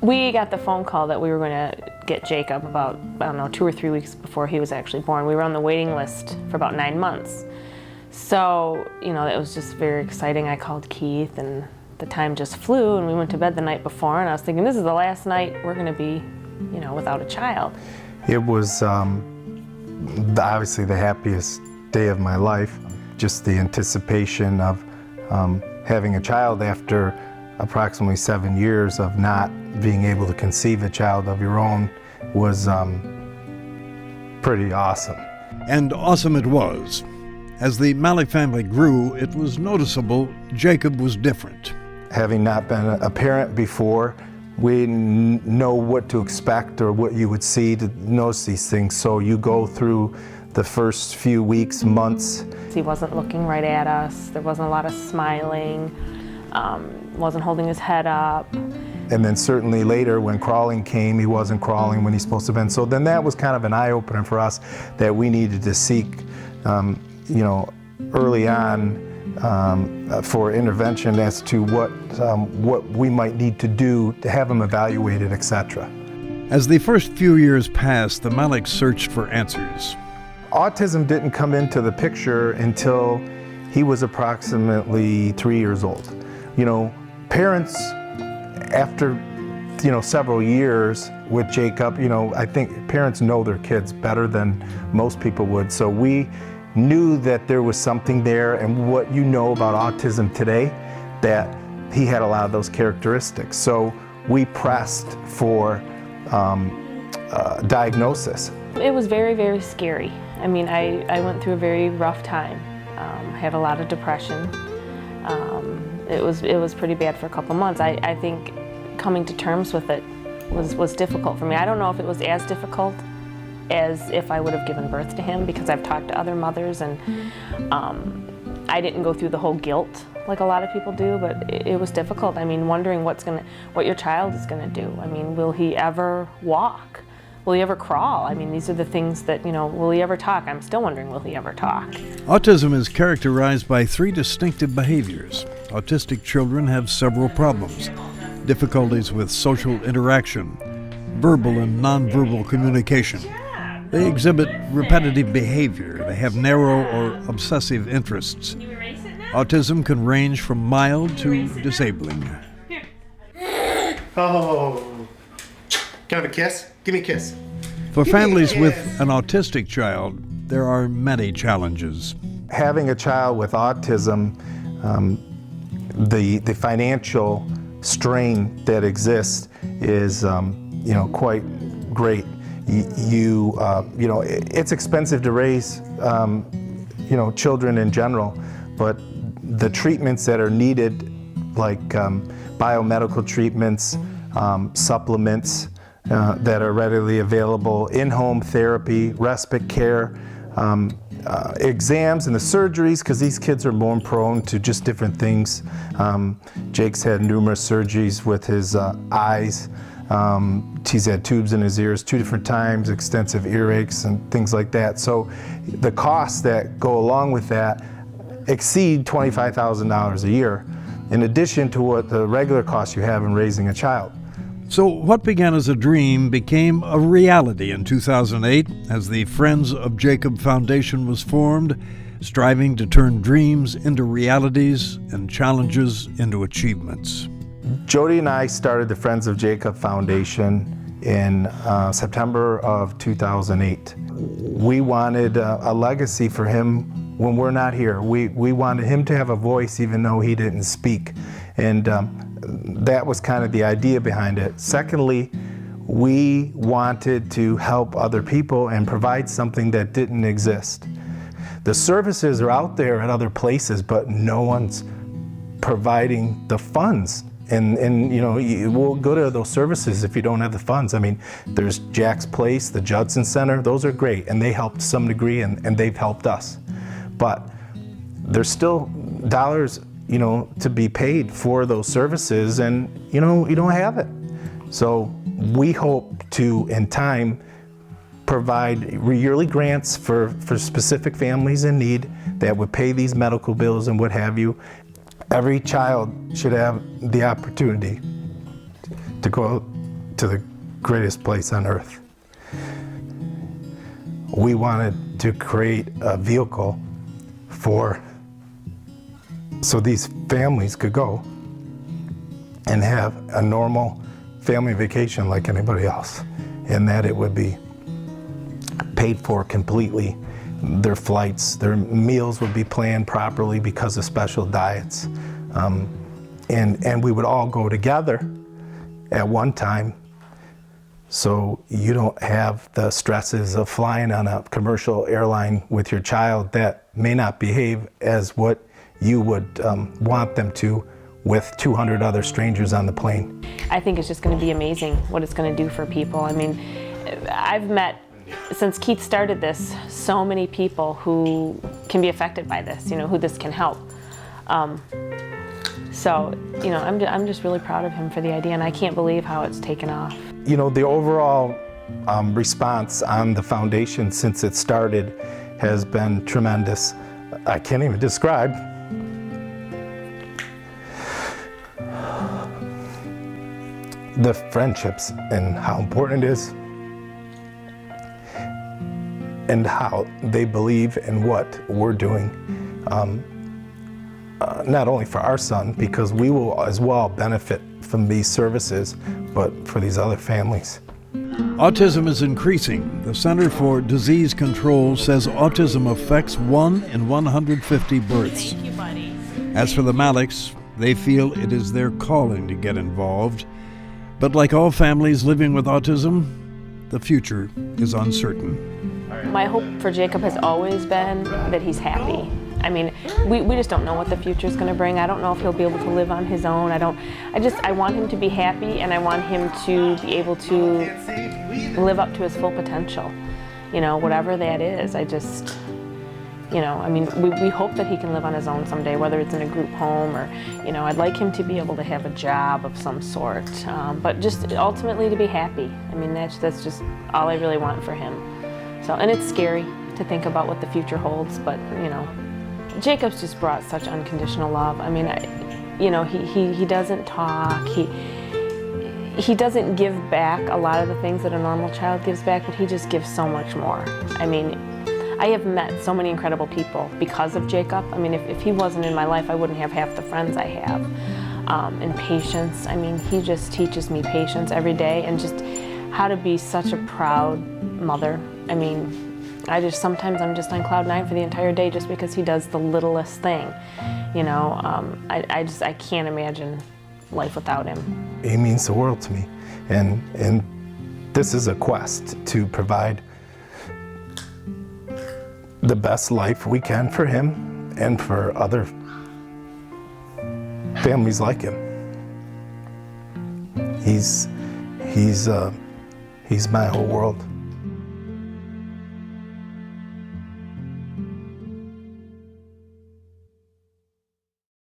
We got the phone call that we were going to get Jacob about, I don't know, 2 or 3 weeks before he was actually born. We were on the waiting list for about 9 months. So, you know, it was just very exciting. I called Keith and the time just flew, and we went to bed the night before, and I was thinking, this is the last night we're going to be, you know, without a child. It was obviously the happiest day of my life. Just the anticipation of having a child after approximately 7 years of not being able to conceive a child of your own was pretty awesome. And awesome it was. As the Malik family grew, it was noticeable Jacob was different. Having not been a parent before, we didn't know what to expect or what you would see to notice these things. So you go through the first few weeks, months. He wasn't looking right at us. There wasn't a lot of smiling. Wasn't holding his head up. And then certainly later when crawling came, he wasn't crawling when he's supposed to have been. So then that was kind of an eye-opener for us that we needed to seek, you know, early on for intervention as to what we might need to do to have him evaluated, etc. As the first few years passed, the Maliks searched for answers. Autism didn't come into the picture until he was approximately 3 years old. You know, parents, after, you know, several years with Jacob, you know, I think parents know their kids better than most people would. So we knew that there was something there, and what you know about autism today, that he had a lot of those characteristics. So we pressed for diagnosis. It was very, very scary. I mean, I went through a very rough time. I had a lot of depression. It was pretty bad for a couple months. I think coming to terms with it was difficult for me. I don't know if it was as difficult as if I would have given birth to him, because I've talked to other mothers, and I didn't go through the whole guilt like a lot of people do, but it was difficult. I mean, wondering what your child is gonna do. I mean, will he ever walk? Will he ever crawl? I mean, these are the things that, you know, will he ever talk? I'm still wondering, will he ever talk? Autism is characterized by 3 distinctive behaviors. Autistic children have several problems: difficulties with social interaction, verbal and nonverbal communication. They exhibit repetitive behavior. They have narrow or obsessive interests. Autism can range from mild to disabling. Oh, can I have a kiss? Give me a kiss. For families with an autistic child, there are many challenges. Having a child with autism, the financial strain that exists is, you know, quite great. You know, it's expensive to raise, you know, children in general, but the treatments that are needed, like biomedical treatments, supplements that are readily available, in-home therapy, respite care, exams and the surgeries, because these kids are more prone to just different things. Jake's had numerous surgeries with his eyes. He's had tubes in his ears 2 different times, extensive earaches and things like that. So the costs that go along with that exceed $25,000 a year, in addition to what the regular costs you have in raising a child. So what began as a dream became a reality in 2008 as the Friends of Jacob Foundation was formed, striving to turn dreams into realities and challenges into achievements. Jody and I started the Friends of Jacob Foundation in September of 2008. We wanted a legacy for him when we're not here. We wanted him to have a voice even though he didn't speak. And that was kind of the idea behind it. Secondly, we wanted to help other people and provide something that didn't exist. The services are out there at other places, but no one's providing the funds. And you know, you won't go to those services if you don't have the funds. I mean, there's Jack's Place, the Judson Center, those are great, and they help to some degree, and they've helped us. But there's still dollars, you know, to be paid for those services, and you know, you don't have it. So we hope to, in time, provide yearly grants for specific families in need that would pay these medical bills and what have you. Every child should have the opportunity to go to the greatest place on earth. We wanted to create a vehicle so these families could go and have a normal family vacation like anybody else, and that it would be paid for completely. Their flights, their meals would be planned properly because of special diets. And we would all go together at one time, so you don't have the stresses of flying on a commercial airline with your child that may not behave as what you would want them to with 200 other strangers on the plane. I think it's just going to be amazing what it's going to do for people. I mean, I've met, since Keith started this, so many people who can be affected by this, who this can help. So, I'm just really proud of him for the idea, and I can't believe how it's taken off. The overall response on the foundation since it started has been tremendous. I can't even describe. The friendships and how important it is, and how they believe in what we're doing, not only for our son, because we will as well benefit from these services, but for these other families. Autism is increasing. The Center for Disease Control says autism affects 1 in 150 births. Thank you, buddy. As for the Malicks, they feel it is their calling to get involved. But like all families living with autism, the future is uncertain. My hope for Jacob has always been that he's happy. I mean, we just don't know what the future is going to bring. I don't know if he'll be able to live on his own. I want him to be happy, and I want him to be able to live up to his full potential. Whatever that is. We hope that he can live on his own someday, whether it's in a group home or, I'd like him to be able to have a job of some sort, but just ultimately to be happy. I mean, that's just all I really want for him. So, and it's scary to think about what the future holds, but, Jacob's just brought such unconditional love. I mean, he doesn't talk, he doesn't give back a lot of the things that a normal child gives back, but he just gives so much more. I mean, I have met so many incredible people because of Jacob. I mean, if he wasn't in my life, I wouldn't have half the friends I have. And patience, I mean, he just teaches me patience every day, and just how to be such a proud mother. I mean, sometimes I'm just on cloud 9 for the entire day just because he does the littlest thing. I can't imagine life without him. He means the world to me, and this is a quest to provide the best life we can for him and for other families like him. He's my whole world.